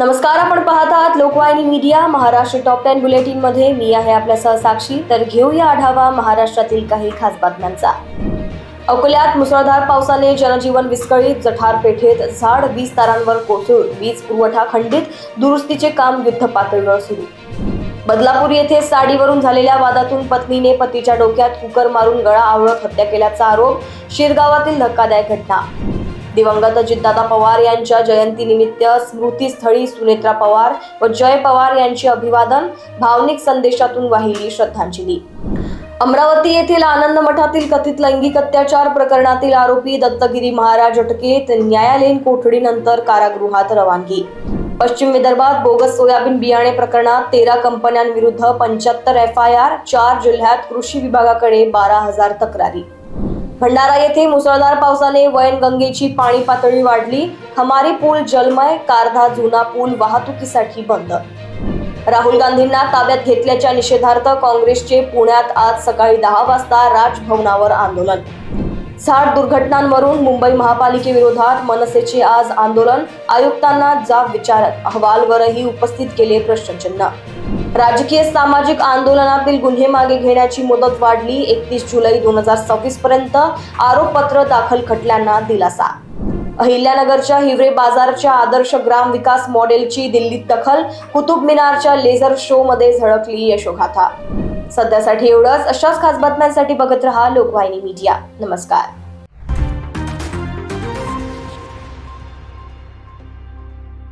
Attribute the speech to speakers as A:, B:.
A: नमस्कार, आपण पाहत आहात लोकवाहिनी मीडिया महाराष्ट्र टॉप 10 बुलेटिन मध्ये. मी आहे आपल्यासह साक्षी. तर घेऊया आढावा महाराष्ट्रातील काही खास बातम्यांचा. अकोल्यात मुसळधार पावसाने जनजीवन विस्कळीत. जठार पेठेत झाड 20 तारांवर कोसळून वीज पुरवठा खंडित. दुरुस्तीचे काम युद्धपातळीवर सुरू. बदलापूर येथे साडीवरून झालेल्या वादातून पत्नीने पतीच्या डोक्यात कुकर मारून गळा आवळत हत्या केल्याचा आरोप. शिरगावातील धक्कादायक घटना. दिवंगत अजितदादा पवार यांच्या जयंतीनिमित्त स्मृतीस्थळी सुनेत्रा पवार व जय पवार यांचे अभिवादन. भावनिक संदेशातून वाहिली श्रद्धांजली. अमरावती येथील आनंद मठातील कथित लैंगिक अत्याचार प्रकरणातील आरोपी दत्तगिरी महाराज अटकेत. न्यायालयीन कोठडीनंतर कारागृहात रवानगी. पश्चिम विदर्भात बोगस सोयाबीन बियाणे प्रकरणात 13 कंपन्यांविरुद्ध 75 FIR. 4 जिल्ह्यात कृषी विभागाकडे 12,000 तक्रारी. भंडारा येथे मुसळधार पावसाने वैनगंगेची पाणी पातळी वाढली. खमारी पूल जलमय. कारधा जुना पूल वाहतुकीसाठी बंद. राहुल गांधींना ताब्यात घेतल्याच्या निषेधार्थ काँग्रेसचे पुण्यात आज सकाळी 10 वाजता राजभवनावर आंदोलन. झाड दुर्घटनांवरून मुंबई महापालिकेविरोधात मनसेचे आज आंदोलन. आयुक्तांना जाब विचारत अहवालवरही उपस्थित केले प्रश्नचिन्ह. राजकीय सामाजिक आंदोलनातील गुन्हे मागे घेण्याची मुदत वाढली. 31 जुलै 2026 पर्यंत. आरोपपत्र दाखल खटल्यांना दिलासा. अहिल्यानगरच्या हिवरे बाजारच्या आदर्श ग्राम विकास मॉडेलची दिल्लीत दखल. कुतुब मिनारच्या लेझर शो मध्ये झळकली यशोगाथा. सध्यासाठी एवढंच. अशाच खास बातम्यांसाठी बघत रहा लोकवाहिनी मीडिया. नमस्कार.